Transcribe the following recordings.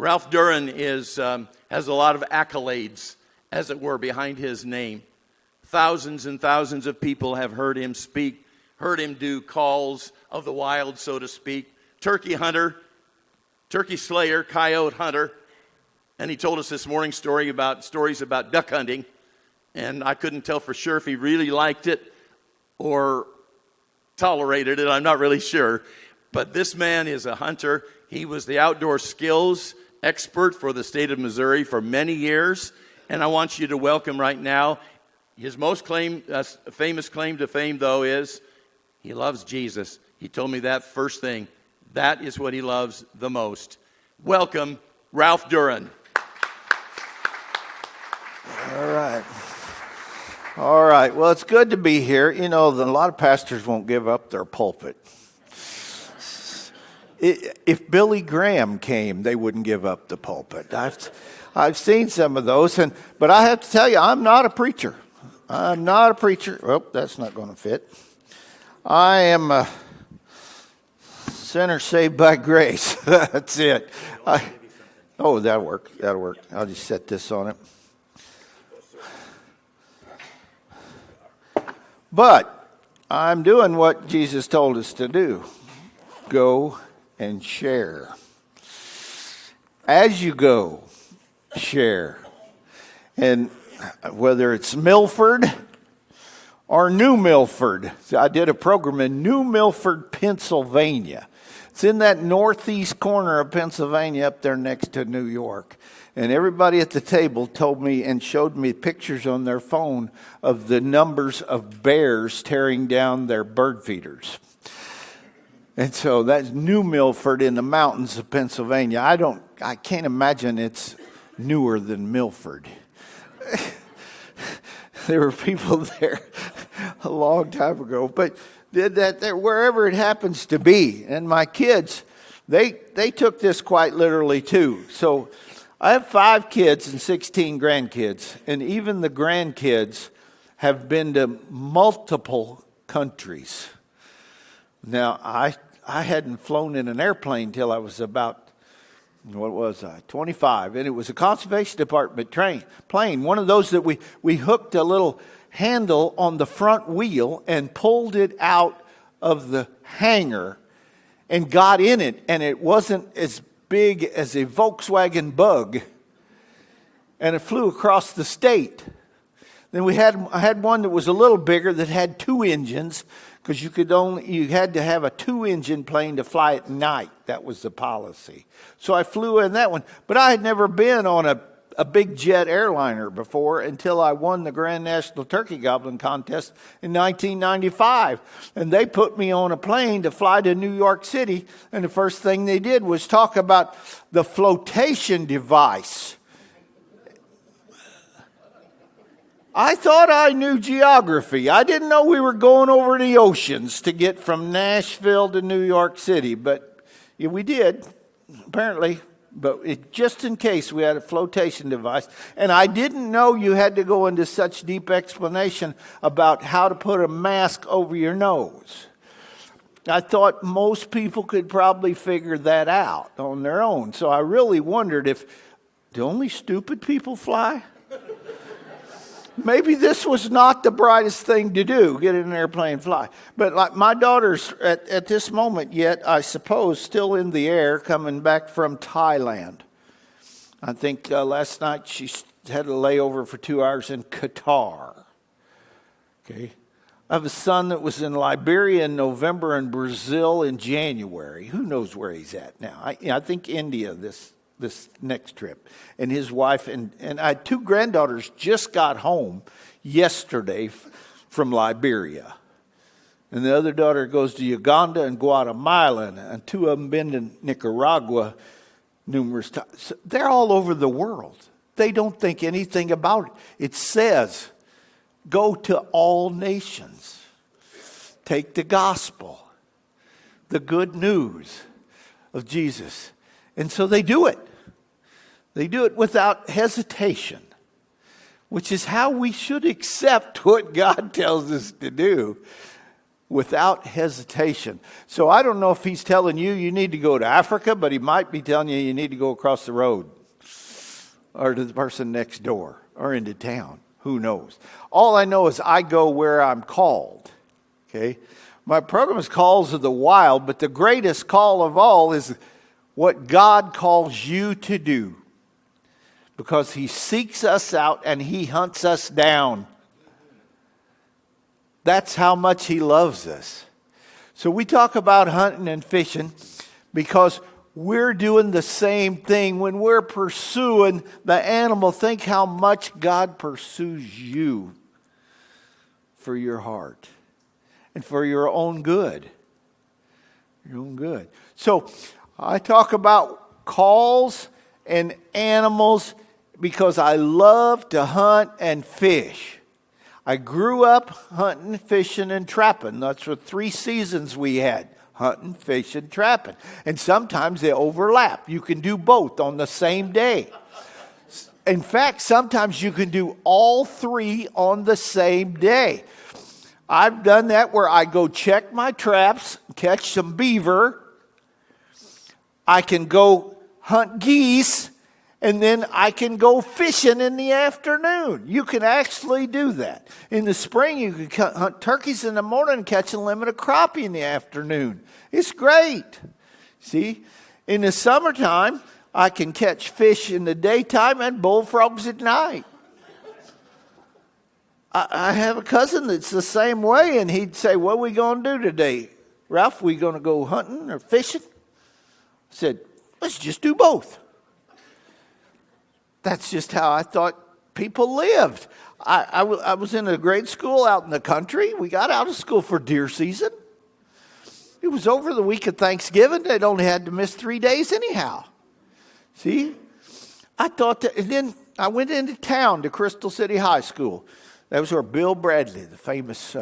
Ralph Duran has a lot of accolades, as it were, behind his name. Thousands and thousands of people have heard him speak, heard him do calls of the wild, so to speak. Turkey hunter, turkey slayer, coyote hunter. And he told us this morning stories about duck hunting. And I couldn't tell for sure if he really liked it or tolerated it. I'm not really sure. But this man is a hunter. He was the outdoor skills expert for the state of Missouri for many years. And I want you to welcome right now, his most famous claim to fame, though, is he loves Jesus. He told me that first thing. That is what he loves the most. Welcome, Ralph Duran. All right. Well, it's good to be here. You know, a lot of pastors won't give up their pulpit. If Billy Graham came, they wouldn't give up the pulpit. I've seen some of those, but I have to tell you, I'm not a preacher. I'm not a preacher. Oh, that's not going to fit. I am a sinner saved by grace. That's it. That'll work. That'll work. I'll just set this on it. But I'm doing what Jesus told us to do. Go and share. As you go, share. And whether it's Milford or New Milford. I did a program in New Milford, Pennsylvania. It's in that northeast corner of Pennsylvania up there next to New York. And everybody at the table told me and showed me pictures on their phone of the numbers of bears tearing down their bird feeders. And so that's New Milford in the mountains of Pennsylvania. I can't imagine it's newer than Milford. There were people there a long time ago, but wherever it happens to be. And my kids, they took this quite literally too. So I have 5 kids and 16 grandkids, and even the grandkids have been to multiple countries. Now, I hadn't flown in an airplane till I was about, 25, and it was a Conservation Department plane, one of those that we hooked a little handle on the front wheel and pulled it out of the hangar and got in it, and it wasn't as big as a Volkswagen Bug, and it flew across the state. Then I had one that was a little bigger that had 2 engines, because you had to have a 2-engine plane to fly at night. That was the policy. So I flew in that one, but I had never been on a big jet airliner before until I won the Grand National Turkey Gobbling Contest in 1995. And they put me on a plane to fly to New York City, and the first thing they did was talk about the flotation device. I thought I knew geography. I didn't know we were going over the oceans to get from Nashville to New York City, but yeah, we did, apparently. But just in case, we had a flotation device. And I didn't know you had to go into such deep explanation about how to put a mask over your nose. I thought most people could probably figure that out on their own. So I really wondered do only stupid people fly? Maybe this was not the brightest thing to do, get in an airplane and fly. But like my daughter's at this moment yet, I suppose, still in the air coming back from Thailand. I think last night she had a layover for 2 hours in Qatar. Okay. I have a son that was in Liberia in November and Brazil in January. Who knows where he's at now? I think India this next trip. And his wife and I had 2 granddaughters just got home yesterday from Liberia. And the other daughter goes to Uganda and Guatemala, and 2 of them been to Nicaragua numerous times. So they're all over the world. They don't think anything about it. It says, go to all nations. Take the gospel, the good news of Jesus. And so they do it. They do it without hesitation, which is how we should accept what God tells us to do. without hesitation. So I don't know if he's telling you need to go to Africa, but he might be telling you need to go across the road or to the person next door or into town. Who knows? All I know is I go where I'm called. Okay? My program is Calls of the Wild, but the greatest call of all is what God calls you to do. Because he seeks us out and he hunts us down. That's how much he loves us. So we talk about hunting and fishing because we're doing the same thing. When we're pursuing the animal, think how much God pursues you for your heart and for your own good. Your own good. So I talk about calls and animals because I love to hunt and fish. I grew up hunting, fishing, and trapping. That's the 3 seasons we had. Hunting, fishing, trapping. And sometimes they overlap. You can do both on the same day. In fact, sometimes you can do all 3 on the same day. I've done that where I go check my traps, catch some beaver. I can go hunt geese. And then I can go fishing in the afternoon. You can actually do that. In the spring, you can hunt turkeys in the morning and catch a limit of crappie in the afternoon. It's great. See? In the summertime, I can catch fish in the daytime and bullfrogs at night. I have a cousin that's the same way, and he'd say, "What are we going to do today? Ralph, we going to go hunting or fishing?" I said, "Let's just do both." That's just how I thought people lived. I was in a grade school out in the country. We got out of school for deer season. It was over the week of Thanksgiving. They'd only had to miss 3 days anyhow. See? I thought that, and then I went into town to Crystal City High School. That was where Bill Bradley, the famous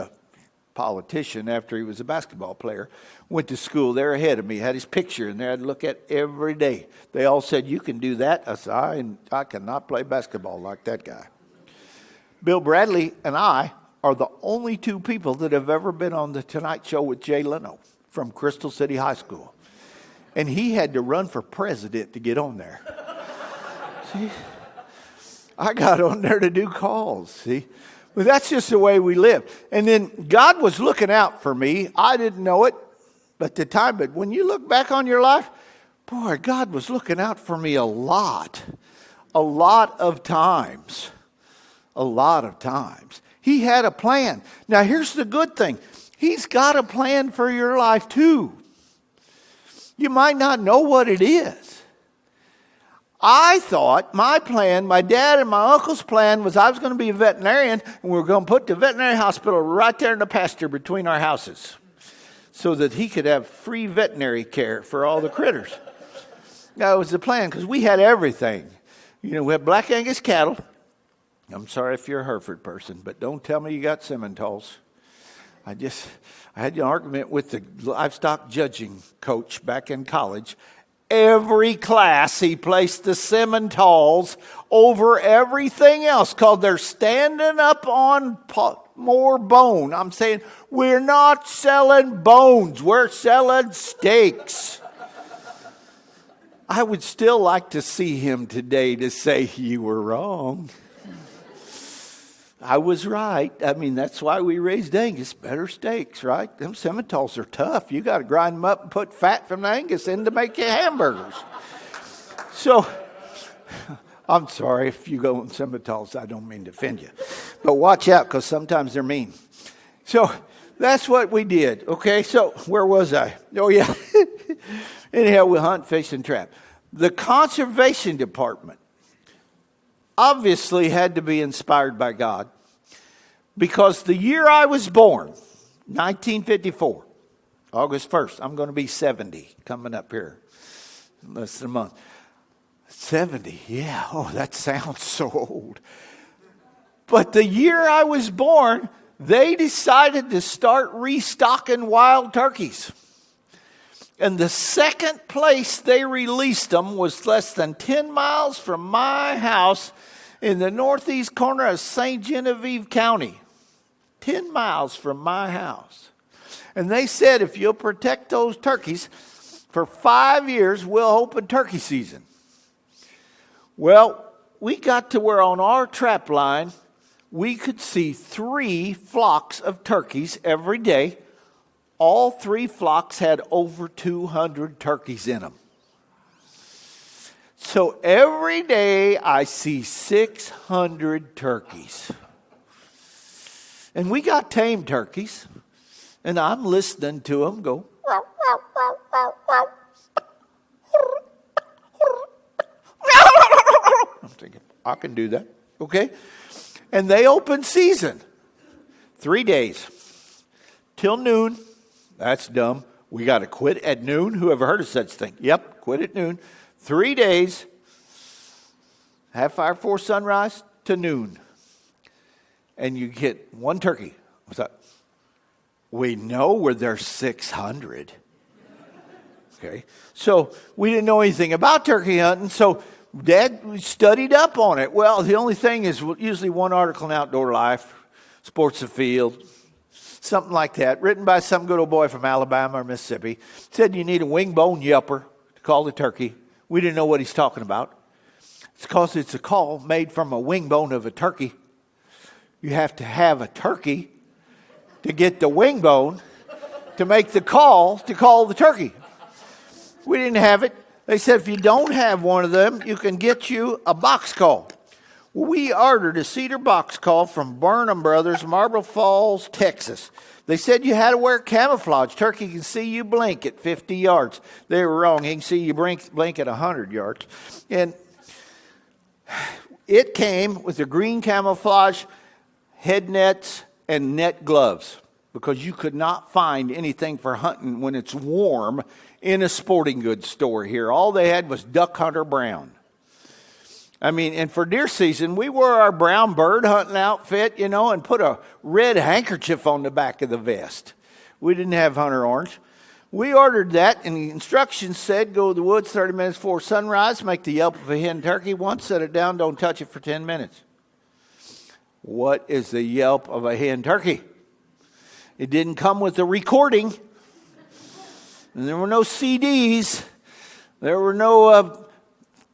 politician after he was a basketball player, went to school there ahead of me, had his picture in there I'd look at every day. They all said, "You can do that." I said, I cannot play basketball like that guy. Bill Bradley and I are the only 2 people that have ever been on the Tonight Show with Jay Leno from Crystal City High School. And he had to run for president to get on there. See? I got on there to do calls, see? But that's just the way we live. And then God was looking out for me. I didn't know it at the time, but when you look back on your life, boy, God was looking out for me a lot of times. A lot of times. He had a plan. Now, here's the good thing. He's got a plan for your life, too. You might not know what it is. I thought my plan, my dad and my uncle's plan was I was going to be a veterinarian, and we were going to put the veterinary hospital right there in the pasture between our houses so that he could have free veterinary care for all the critters. That was the plan because we had everything. You know, we had Black Angus cattle. I'm sorry if you're a Hereford person, but don't tell me you got Simmentals. I had an argument with the livestock judging coach back in college. Every class, he placed the Simmentals over everything else because they're standing up on more bone. I'm saying, we're not selling bones. We're selling steaks. I would still like to see him today to say you were wrong. I was right. I mean, that's why we raised Angus. Better steaks, right? Them Simmentals are tough. You got to grind them up and put fat from the Angus in to make your hamburgers. So, I'm sorry if you go on Simmentals. I don't mean to offend you. But watch out because sometimes they're mean. So, that's what we did. Okay, so where was I? Oh, yeah. Anyhow, we hunt, fish, and trap. The conservation department obviously had to be inspired by God because the year I was born, 1954, August 1st, I'm going to be 70 coming up here in less than a month. 70, yeah, oh, that sounds so old. But the year I was born, they decided to start restocking wild turkeys. And the second place they released them was less than 10 miles from my house in the northeast corner of St. Genevieve County. 10 miles from my house. And they said, if you'll protect those turkeys, for 5 years, we'll open turkey season. Well, we got to where on our trap line, we could see 3 flocks of turkeys every day. All 3 flocks had over 200 turkeys in them. So every day I see 600 turkeys. And we got tame turkeys. And I'm listening to them go. I'm thinking, I can do that. Okay. And they open season. 3 days. Till noon. That's dumb. We got to quit at noon. Who ever heard of such thing? Yep, quit at noon. 3 days. Half hour before sunrise to noon. And you get 1 turkey. What's that? We know where there's 600. Okay. So we didn't know anything about turkey hunting. So Dad studied up on it. Well, the only thing is usually one article in Outdoor Life, Sports Afield, something like that, written by some good old boy from Alabama or Mississippi. Said you need a wing bone yelper to call the turkey. We didn't know what he's talking about. It's because it's a call made from a wing bone of a turkey. You have to have a turkey to get the wing bone to make the call to call the turkey. We didn't have it. They said if you don't have one of them, you can get you a box call. We ordered a cedar box call from Burnham Brothers, Marble Falls, Texas. They said you had to wear camouflage. Turkey can see you blink at 50 yards. They were wrong. He can see you blink at 100 yards. And it came with a green camouflage, head nets, and net gloves, because you could not find anything for hunting when it's warm in a sporting goods store here. All they had was Duck Hunter Brown. I mean, and for deer season, we wore our brown bird hunting outfit, and put a red handkerchief on the back of the vest. We didn't have Hunter Orange. We ordered that, and the instructions said go to the woods 30 minutes before sunrise, make the yelp of a hen turkey once, set it down, don't touch it for 10 minutes. What is the yelp of a hen turkey? It didn't come with a recording. And there were no CDs. There were no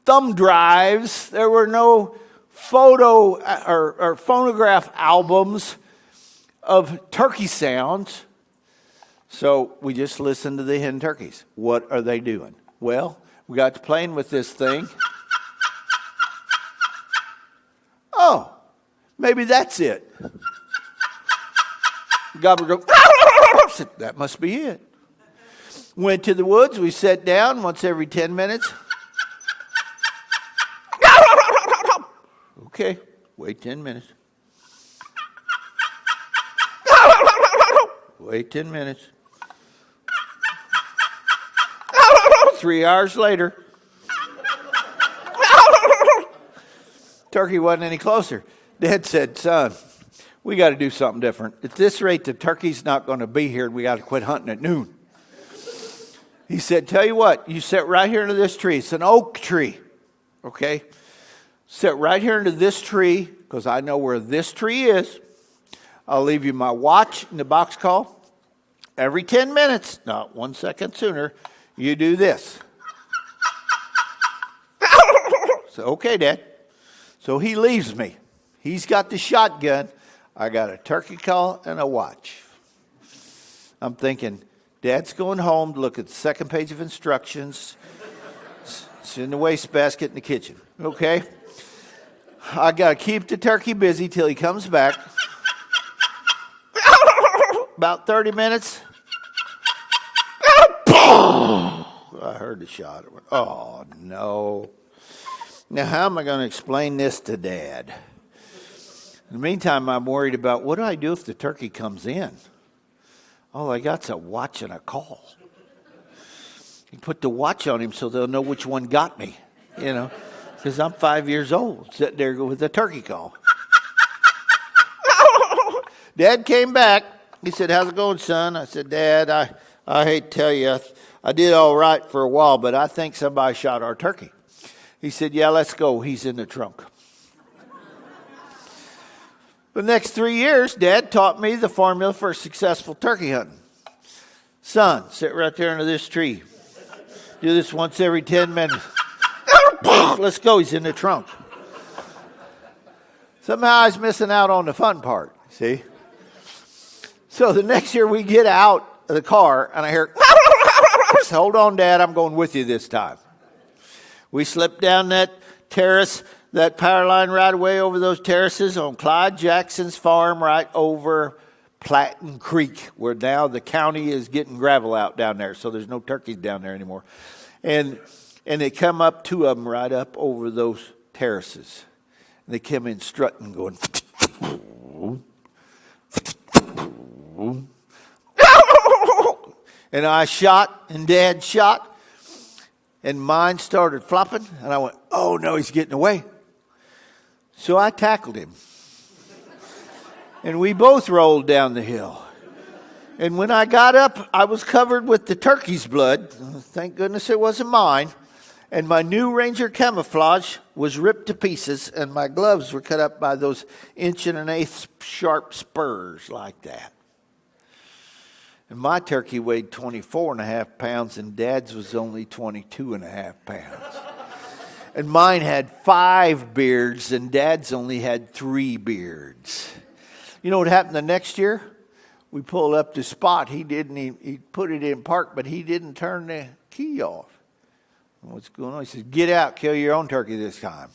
thumb drives. There were no photo or phonograph albums of turkey sounds. So we just listened to the hen turkeys. What are they doing? Well, we got to playing with this thing. Oh. Maybe that's it. Gobbler go, that must be it. Went to the woods. We sat down once every 10 minutes. Okay, wait 10 minutes. Wait 10 minutes. 3 hours later. Turkey wasn't any closer. Dad said, son, we got to do something different. At this rate, the turkey's not going to be here, and we got to quit hunting at noon. He said, tell you what, you sit right here under this tree. It's an oak tree, okay? Sit right here under this tree, because I know where this tree is. I'll leave you my watch in the box call. Every 10 minutes, not 1 second sooner, you do this. So, okay, Dad. So he leaves me. He's got the shotgun. I got a turkey call and a watch. I'm thinking, Dad's going home to look at the second page of instructions. It's in the wastebasket in the kitchen. Okay? I got to keep the turkey busy till he comes back. About 30 minutes. I heard the shot. Oh, no. Now, how am I going to explain this to Dad? In the meantime, I'm worried about what do I do if the turkey comes in? All I got's a watch and a call. You put the watch on him so they'll know which one got me, because I'm 5 years old, sitting there with a turkey call. Dad came back. He said, how's it going, son? I said, Dad, I hate to tell you, I did all right for a while, but I think somebody shot our turkey. He said, yeah, let's go. He's in the trunk. The next 3 years, Dad taught me the formula for successful turkey hunting. Son, sit right there under this tree. Do this once every 10 minutes. Let's go. He's in the trunk. Somehow I was missing out on the fun part, see? So the next year we get out of the car and I hear, hold on, Dad, I'm going with you this time. We slipped down that terrace, that power line right away over those terraces on Clyde Jackson's farm right over Platten Creek, where now the county is getting gravel out down there, so there's no turkeys down there anymore. And they come up, two of them right up over those terraces. And they came in strutting, going, and I shot, and Dad shot, and mine started flopping, and I went, oh no, he's getting away. So I tackled him. And we both rolled down the hill. And when I got up, I was covered with the turkey's blood. Thank goodness it wasn't mine. And my new Ranger camouflage was ripped to pieces, and my gloves were cut up by those 1.125" sharp spurs like that. And my turkey weighed 24.5 pounds, and Dad's was only 22.5 pounds. And mine had 5 beards, and Dad's only had 3 beards. You know what happened the next year? We pulled up the spot. He put it in park, but he didn't turn the key off. What's going on? He says, get out, kill your own turkey this time.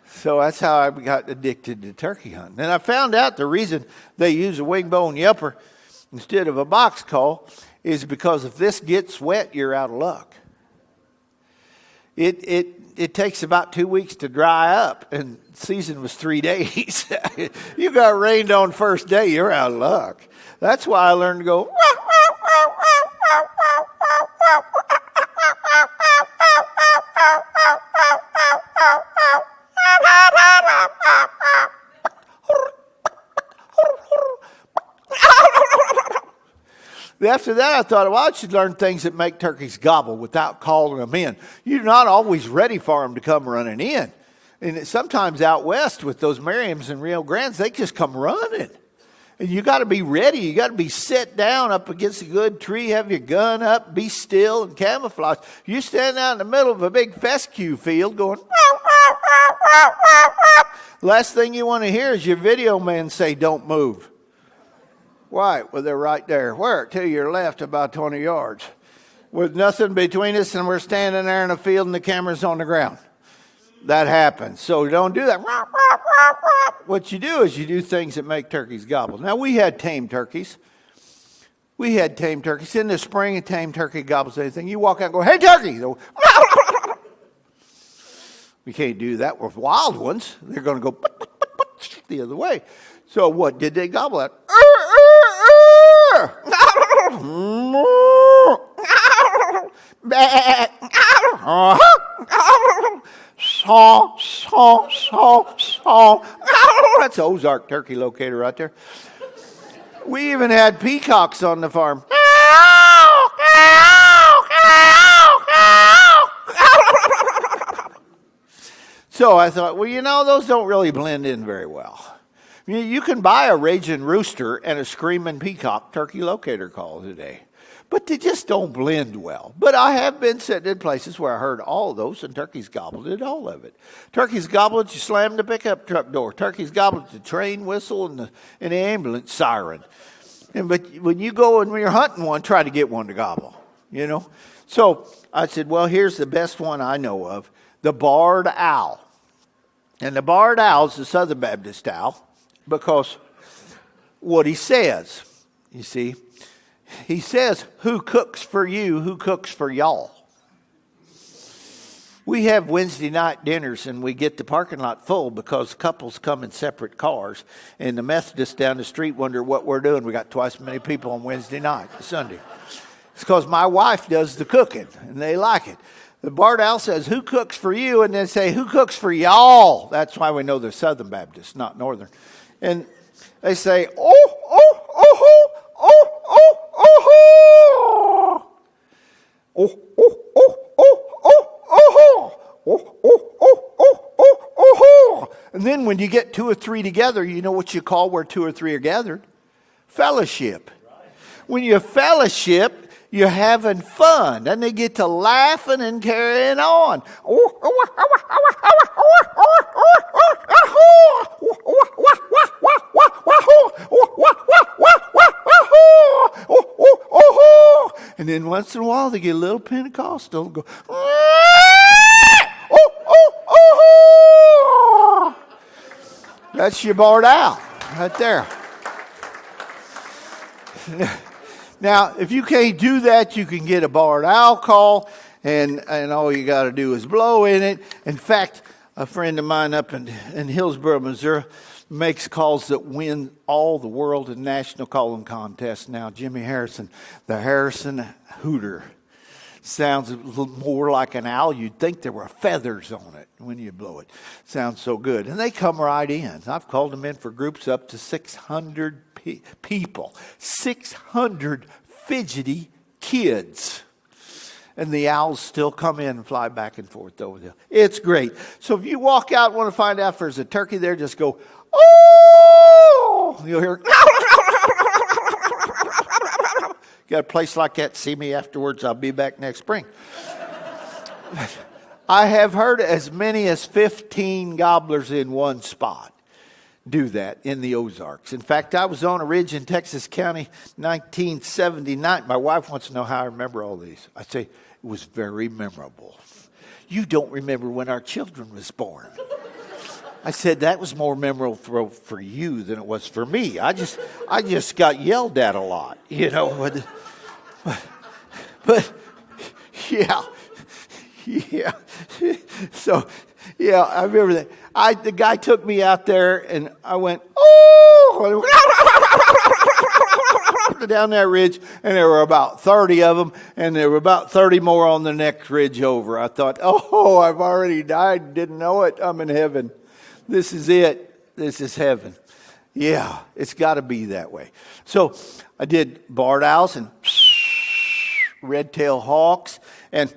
So that's how I got addicted to turkey hunting. And I found out the reason they use a wing-bone yelper instead of a box call is because if this gets wet, you're out of luck. It takes about 2 weeks to dry up, and season was 3 days. You got rained on first day, you're out of luck. That's why I learned to go. After that, I thought, well, I should learn things that make turkeys gobble without calling them in. You're not always ready for them to come running in. And sometimes out west with those Merriams and Rio Grandes, they just come running. And you got to be ready. You got to be set down up against a good tree, have your gun up, be still and camouflage. You stand out in the middle of a big fescue field going, last thing you want to hear is your video man say, don't move. Why? Well, they're right there. Where? To your left, about 20 yards. With nothing between us, and we're standing there in a field, and the camera's on the ground. That happens. So don't do that. What you do is you do things that make turkeys gobble. Now, we had tame turkeys. In the spring, a tame turkey gobbles anything. You walk out and go, hey, turkey. We can't do that with wild ones. They're going to go the other way. So what did they gobble at? That's Ozark turkey locator right there. We even had peacocks on the farm. So I thought, well, you know, those don't really blend in very well. You can buy a raging rooster and a screaming peacock turkey locator call today, but they just don't blend well. But I have been sitting in places where I heard all of those, and turkeys gobbled at all of it. Turkeys gobbled, you slam the pickup truck door. Turkeys gobbled the train whistle and the ambulance siren. But when you go and when you're hunting one, try to get one to gobble, you know. So I said, well, here's the best one I know of, the barred owl. And the barred owl is the Southern Baptist owl. Because what he says, you see, he says, who cooks for you, who cooks for y'all? We have Wednesday night dinners and we get the parking lot full because couples come in separate cars. And the Methodists down the street wonder what we're doing. We got twice as many people on Wednesday night, Sunday. It's because my wife does the cooking and they like it. The barred owl says, who cooks for you? And then say, who cooks for y'all? That's why we know they're Southern Baptists, not Northern. And they say, oh, oh, oh, oh, oh, oh, oh, oh, oh, oh, oh, oh, oh, oh, oh, oh. And then when you get 2 or 3 together, you know what you call where 2 or 3 are gathered? Fellowship. when you fellowship, you're having fun. And they get to laughing and carrying on. And then once in a while they get a little Pentecostal and go, that's your barred out right there. Now, if you can't do that, you can get a barred owl call, and all you got to do is blow in it. In fact, a friend of mine up in Hillsboro, Missouri, makes calls that win all the world and national calling contests now. Jimmy Harrison, the Harrison Hooter. Sounds a little more like an owl. You'd think there were feathers on it when you blow it. Sounds so good. And they come right in. I've called them in for groups up to 600 people. 600 fidgety kids. And the owls still come in and fly back and forth over there. It's great. So if you walk out and want to find out if there's a turkey there, just go, oh! You'll hear, got a place like that, see me afterwards. I'll be back next spring. I have heard as many as 15 gobblers in one spot do that in the Ozarks. In fact, I was on a ridge in Texas County, 1979. My wife wants to know how I remember all these. I say, it was very memorable. You don't remember when our children was born. I said, that was more memorable for you than it was for me. I just got yelled at a lot, you know. But yeah. So, yeah, I remember that. The guy took me out there, and I went, oh, down that ridge, and there were about 30 of them, and there were about 30 more on the next ridge over. I thought, oh, I've already died, didn't know it. I'm in heaven. This is it. This is heaven. Yeah, it's got to be that way. So I did barred owls and red-tailed hawks, and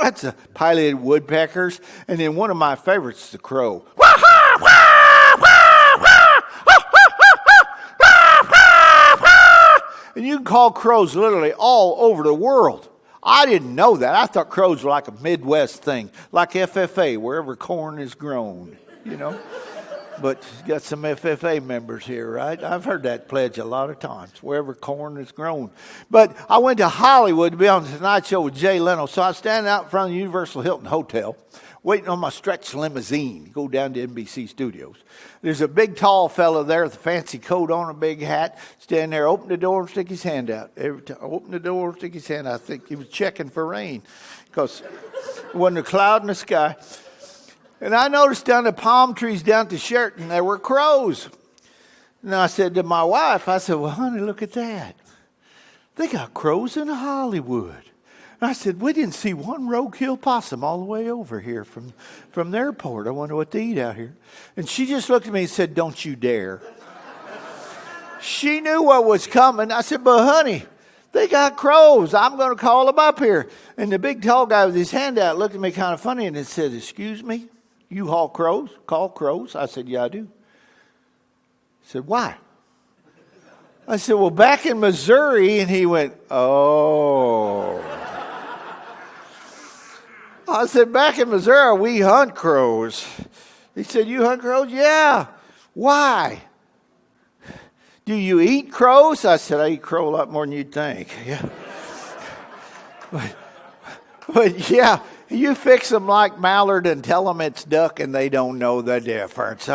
that's a pileated woodpeckers, and then one of my favorites is the crow. And you can call crows literally all over the world. I didn't know that. I thought crows were like a Midwest thing, like FFA, wherever corn is grown, you know. But got some FFA members here, right? I've heard that pledge a lot of times, wherever corn is grown. But I went to Hollywood to be on the Tonight Show with Jay Leno. So I was standing out in front of the Universal Hilton Hotel, waiting on my stretch limousine to go down to NBC Studios. There's a big, tall fellow there with a fancy coat on, a big hat, standing there, open the door and stick his hand out. Every time, open the door and stick his hand out. I think he was checking for rain because there wasn't a cloud in the sky. And I noticed down the palm trees down to Sheraton, there were crows. And I said to my wife, I said, well, honey, look at that. They got crows in Hollywood. And I said, we didn't see one roadkill possum all the way over here from the airport. I wonder what they eat out here. And she just looked at me and said, don't you dare. She knew what was coming. I said, but honey, they got crows. I'm going to call them up here. And the big tall guy with his hand out looked at me kind of funny and said, excuse me? You haul crows? Call crows? I said, yeah, I do. He said, why? I said, well, back in Missouri. And he went, oh. I said, back in Missouri, we hunt crows. He said, you hunt crows? Yeah. Why? Do you eat crows? I said, I eat crow a lot more than you'd think. Yeah. But yeah. You fix them like mallard and tell them it's duck and they don't know the difference.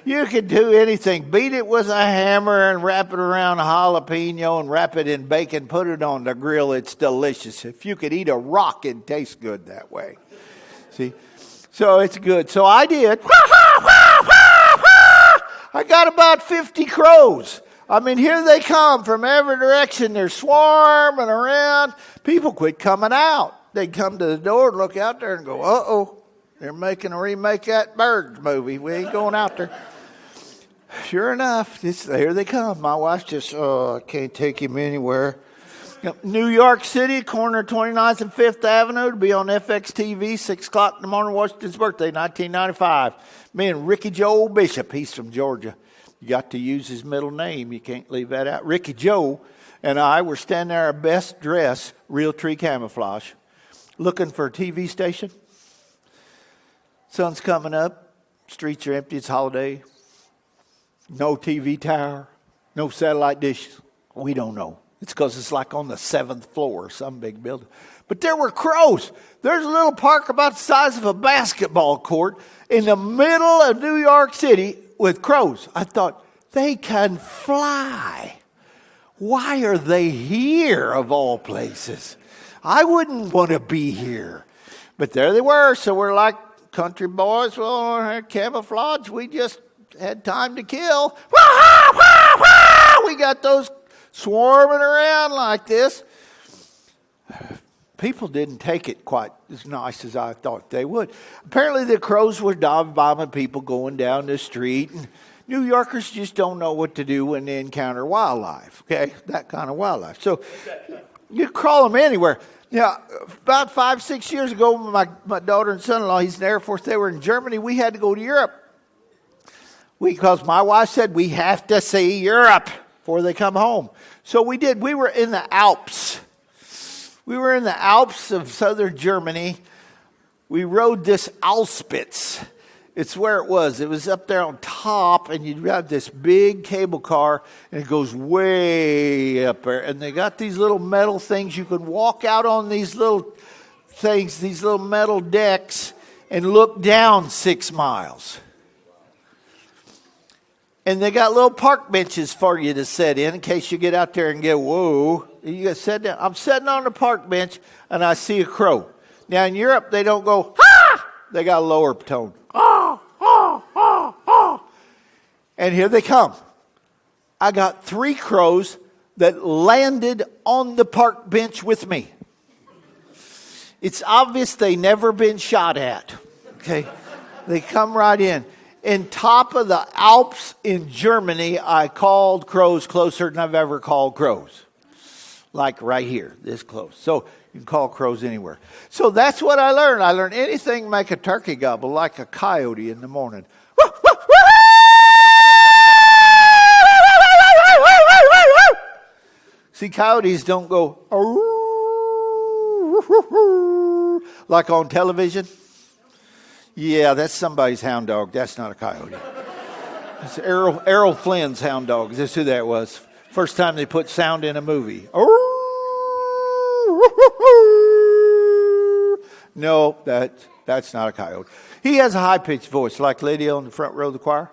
You can do anything. Beat it with a hammer and wrap it around a jalapeno and wrap it in bacon. Put it on the grill. It's delicious. If you could eat a rock, it tastes good that way. See? So it's good. So I did. I got about 50 crows. I mean, here they come from every direction. They're swarming around. People quit coming out. They'd come to the door and look out there and go, uh-oh, they're making a remake of that Birds movie. We ain't going out there. Sure enough, here they come. My wife just, I can't take him anywhere. New York City, corner 29th and 5th Avenue, to be on FX TV, 6 o'clock in the morning, Washington's birthday, 1995. Me and Ricky Joel Bishop, he's from Georgia. You got to use his middle name. You can't leave that out. Ricky Joe and I were standing there, our best dress, Realtree camouflage, looking for a TV station. Sun's coming up. Streets are empty. It's holiday. No TV tower. No satellite dishes. We don't know. It's because it's like on the 7th floor, some big building. But there were crows. There's a little park about the size of a basketball court in the middle of New York City with crows. I thought, they can fly. Why are they here of all places? I wouldn't want to be here. But there they were. So we're like country boys. Well, camouflage. We just had time to kill. We got those swarming around like this. People didn't take it quite as nice as I thought they would. Apparently the crows were dive bombing people going down the street. And New Yorkers just don't know what to do when they encounter wildlife, okay? That kind of wildlife. So you crawl them anywhere. Now, about 5-6 years ago, my daughter and son-in-law, he's in the Air Force, they were in Germany. We had to go to Europe. Because my wife said, we have to see Europe before they come home. So we did. We were in the Alps. We were in the Alps of southern Germany. We rode this Alspitz. It's where it was. It was up there on top, and you'd have this big cable car, and it goes way up there. And they got these little metal things. You can walk out on these little things, these little metal decks, and look down 6 miles. And they got little park benches for you to sit in case you get out there and get, whoa. You got to sit down. I'm sitting on the park bench, and I see a crow. Now, in Europe, they don't go, ha! They got a lower tone. Ah, ah, ah, ah. And here they come. I got 3 crows that landed on the park bench with me. It's obvious they never been shot at. Okay? They come right in. In top of the Alps in Germany, I called crows closer than I've ever called crows. Like right here, this close. So you can call crows anywhere. So that's what I learned. I learned anything make a turkey gobble like a coyote in the morning. See, coyotes don't go like on television. Yeah, that's somebody's hound dog. That's not a coyote. It's Errol Flynn's hound dog. That's who that was. First time they put sound in a movie. No, that's not a coyote. He has a high-pitched voice, like lady on the front row of the choir.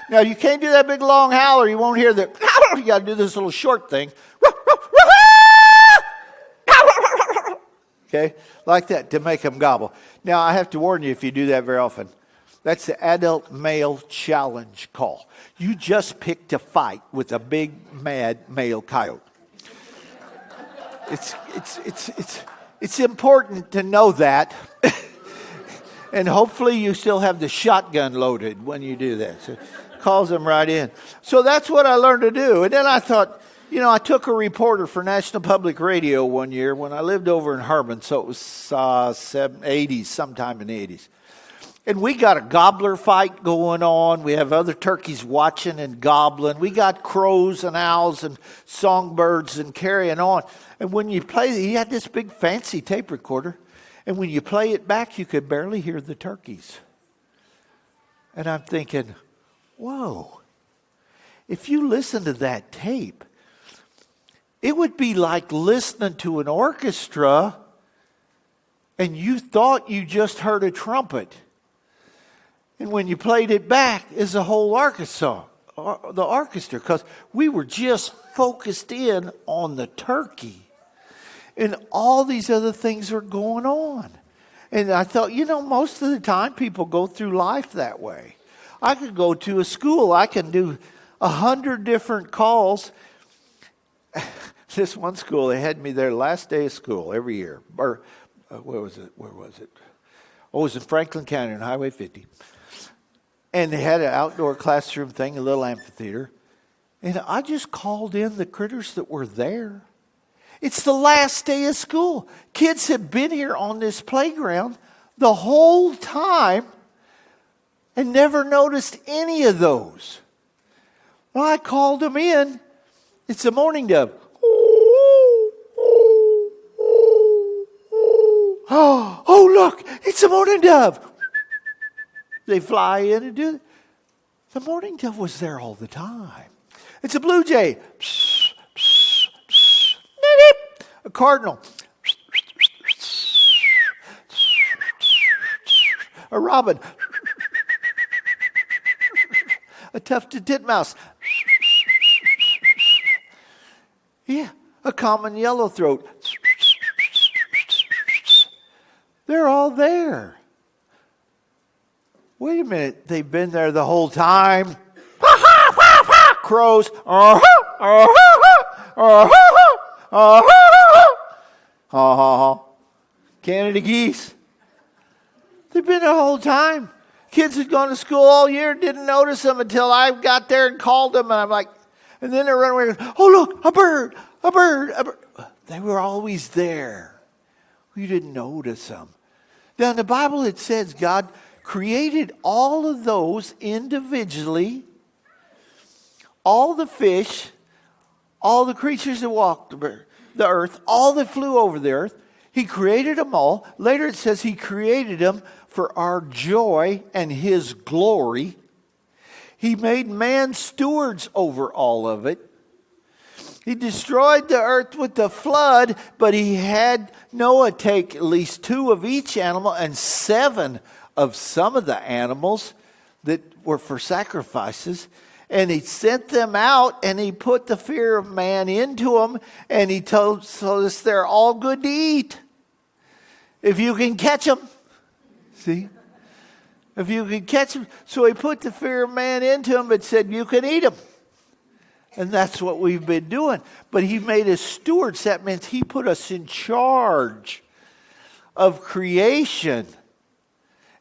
Now, you can't do that big, long howler. You won't hear the... You got to do this little short thing. Okay, like that to make them gobble. Now, I have to warn you if you do that very often. That's the adult male challenge call. You just picked a fight with a big, mad male coyote. It's important to know that. And hopefully you still have the shotgun loaded when you do that. So it calls them right in. So that's what I learned to do. And then I thought, I took a reporter for National Public Radio one year when I lived over in Herman. So it was 80s, sometime in the 80s. And we got a gobbler fight going on. We have other turkeys watching and gobbling. We got crows and owls and songbirds and carrying on. And when you play, he had this big fancy tape recorder. And when you play it back, you could barely hear the turkeys. And I'm thinking, whoa, if you listen to that tape, it would be like listening to an orchestra and you thought you just heard a trumpet. And when you played it back, it's a whole orchestra, because we were just focused in on the turkey. And all these other things are going on. And I thought, most of the time people go through life that way. I could go to a school. I can do 100 different calls. This one school, they had me there last day of school every year. Or, where was it? Oh, it was in Franklin County on Highway 50. And they had an outdoor classroom thing, a little amphitheater. And I just called in the critters that were there. It's the last day of school. Kids have been here on this playground the whole time. and never noticed any of those. Well, I called them in. It's a mourning dove. Oh, look, it's a mourning dove. They fly in and do it. The mourning dove was there all the time. It's a blue jay. A cardinal. A robin. A tufted titmouse. Yeah, a common yellowthroat. They're all there. Wait a minute, they've been there the whole time. Crows. Canada geese. They've been there the whole time. Kids had gone to school all year, didn't notice them until I got there and called them. And I'm like, and then they run away. Oh, look, a bird, a bird, a bird. They were always there. You didn't notice them. Now, in the Bible, it says God created all of those individually, all the fish, all the creatures that walked the earth, all that flew over the earth. He created them all. Later it says he created them for our joy and his glory. He made man stewards over all of it. He destroyed the earth with the flood, but he had Noah take at least 2 of each animal and 7 of some of the animals that were for sacrifices. And he sent them out and he put the fear of man into them. And he told us they're all good to eat. If you can catch them. See? If you can catch them. So he put the fear of man into them but said you can eat them. And that's what we've been doing. But he made us stewards. That means he put us in charge of creation.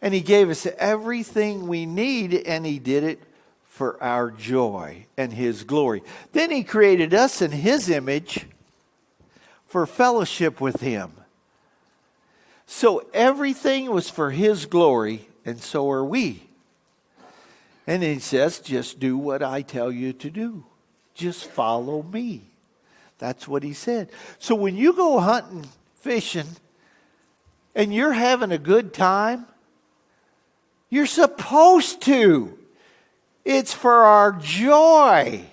And he gave us everything we need, and he did it for our joy and his glory. Then he created us in his image for fellowship with him. So everything was for his glory, and so are we. And he says, just do what I tell you to do. Just follow me. That's what he said. So when you go hunting, fishing, and you're having a good time, you're supposed to. It's for our joy.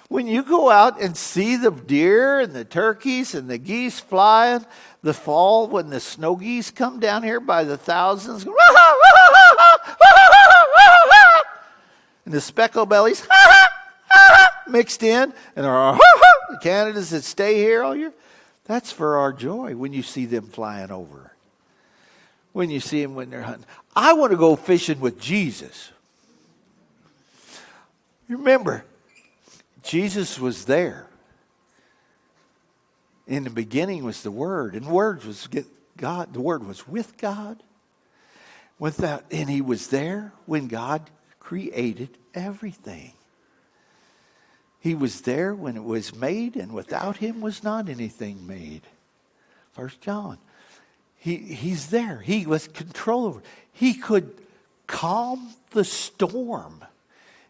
When you go out and see the deer and the turkeys and the geese flying, the fall when the snow geese come down here by the thousands, and the speckle bellies mixed in, and the Canadas that stay here all year, that's for our joy when you see them flying over. When you see them when they're hunting. I want to go fishing with Jesus. Remember, Jesus was there. In the beginning was the Word, and the Word was God. The Word was with God. And he was there when God created everything. He was there when it was made, and without him was not anything made. 1 John. He's there. He was control over. He could calm the storm.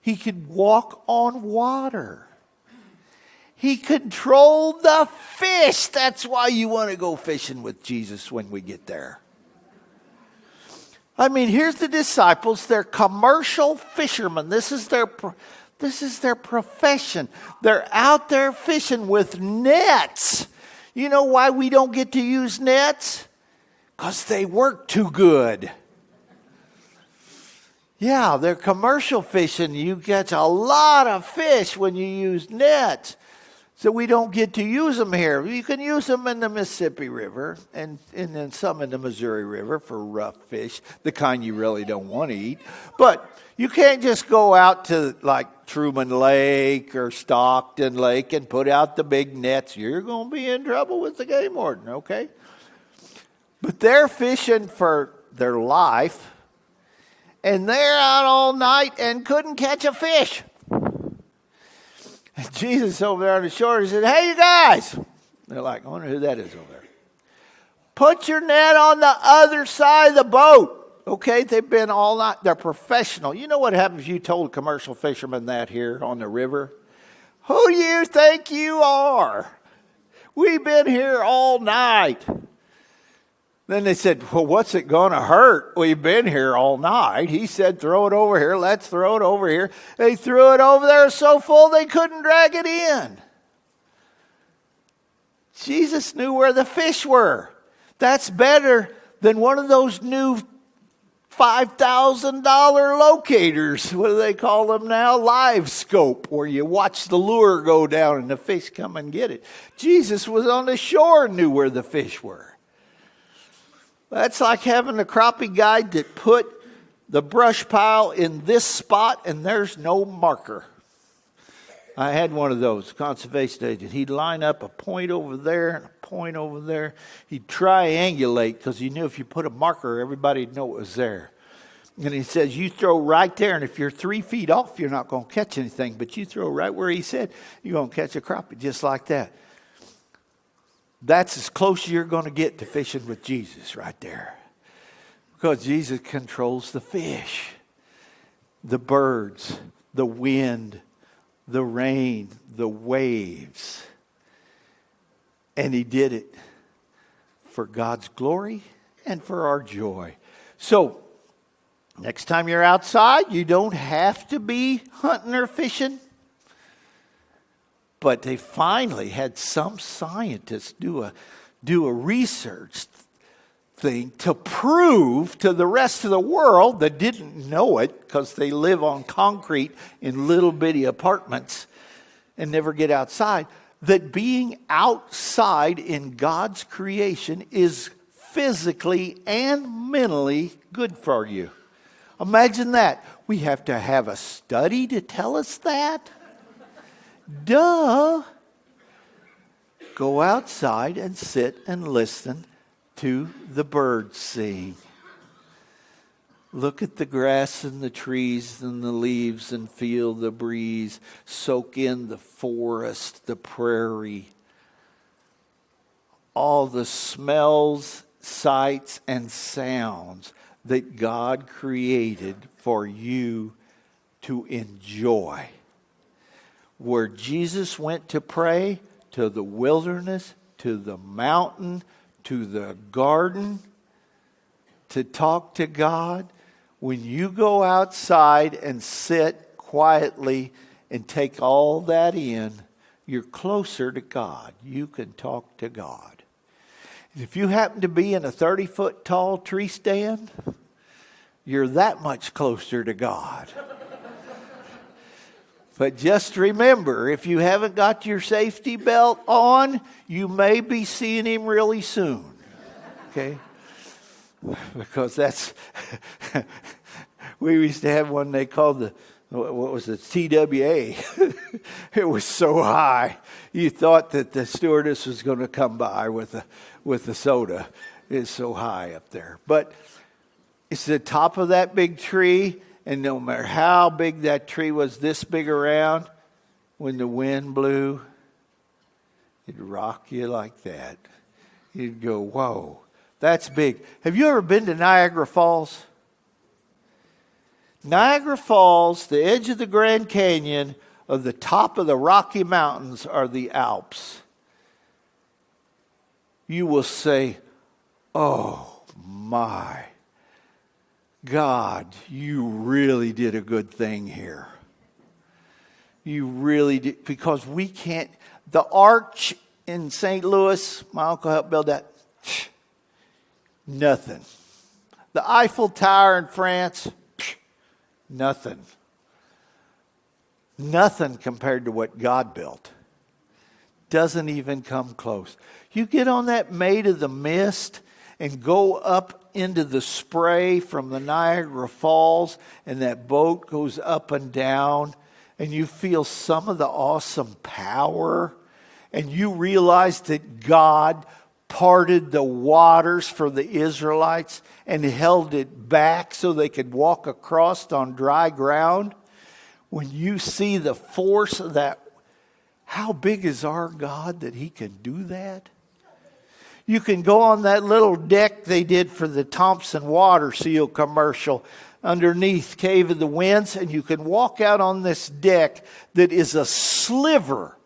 He could walk on water. He controlled the fish. That's why you want to go fishing with Jesus when we get there. I mean, here's the disciples. They're commercial fishermen. This is their profession. They're out there fishing with nets. You know why we don't get to use nets? Because they work too good. Yeah, they're commercial fishing. You catch a lot of fish when you use nets. So we don't get to use them here. You can use them in the Mississippi River and then some in the Missouri River for rough fish, the kind you really don't want to eat. But you can't just go out to like Truman Lake or Stockton Lake and put out the big nets. You're going to be in trouble with the game warden, okay? But they're fishing for their life. And they're out all night and couldn't catch a fish. And Jesus over there on the shore, he said, hey, you guys. They're like, I wonder who that is over there. Put your net on the other side of the boat. okay? They've been all night. They're professional. You know what happens if you told a commercial fisherman that here on the river? Who do you think you are? We've been here all night. Then they said, well, what's it going to hurt? We've been here all night. He said, throw it over here. Let's throw it over here. They threw it over there so full they couldn't drag it in. Jesus knew where the fish were. That's better than one of those new $5,000 locators. What do they call them now? Live scope, where you watch the lure go down and the fish come and get it. Jesus was on the shore and knew where the fish were. That's like having a crappie guide that put the brush pile in this spot and there's no marker. I had one of those, conservation agent. He'd line up a point over there and a point over there. He'd triangulate because he knew if you put a marker, everybody'd know it was there. And he says, you throw right there, and if you're 3 feet off, you're not going to catch anything. But you throw right where he said, you're going to catch a crappie just like that. That's as close as you're going to get to fishing with Jesus right there. Because Jesus controls the fish, the birds, the wind, the rain, the waves. And he did it for God's glory and for our joy. So, next time you're outside, you don't have to be hunting or fishing. But they finally had some scientists do a research thing to prove to the rest of the world that didn't know it because they live on concrete in little bitty apartments and never get outside, that being outside in God's creation is physically and mentally good for you. Imagine that. We have to have a study to tell us that. Duh. Go outside and sit and listen to the birds sing. Look at the grass and the trees and the leaves and feel the breeze. Soak in the forest, the prairie. All the smells, sights, and sounds that God created for you to enjoy. Where Jesus went to pray, to the wilderness, to the mountain, to the garden, to talk to God. When you go outside and sit quietly and take all that in, you're closer to God. You can talk to God. If you happen to be in a 30-foot tall tree stand, you're that much closer to God. But just remember, if you haven't got your safety belt on, you may be seeing him really soon. Okay? Because that's, we used to have one they called the, what was it, TWA. It was so high, you thought that the stewardess was going to come by with the soda. It's so high up there. But it's the top of that big tree. And no matter how big that tree was, this big around, when the wind blew, it'd rock you like that. You'd go, whoa, that's big. Have you ever been to Niagara Falls? Niagara Falls, the edge of the Grand Canyon, of the top of the Rocky Mountains are the Alps. You will say, oh my God, you really did a good thing here. You really did, because we can't. The arch in St. Louis, my uncle helped build that. Nothing. The Eiffel Tower in France, nothing. Nothing compared to what God built. Doesn't even come close. You get on that Maid of the Mist and go up into the spray from the Niagara Falls, and that boat goes up and down, and you feel some of the awesome power, and you realize that God parted the waters for the Israelites and held it back so they could walk across on dry ground. When you see the force of that, how big is our God that he can do that? You can go on that little deck they did for the Thompson Water Seal commercial underneath Cave of the Winds, and you can walk out on this deck that is a sliver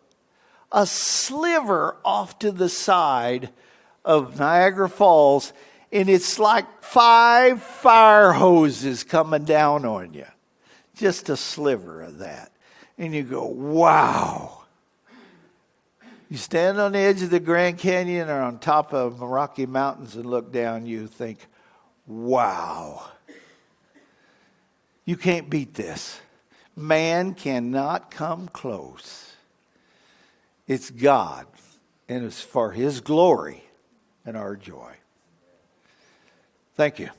off to the side of Niagara Falls, and it's like 5 fire hoses coming down on you. Just a sliver of that. And you go, wow. You stand on the edge of the Grand Canyon or on top of the Rocky Mountains and look down, you think, wow. You can't beat this. Man cannot come close. It's God, and it's for His glory and our joy. Thank you.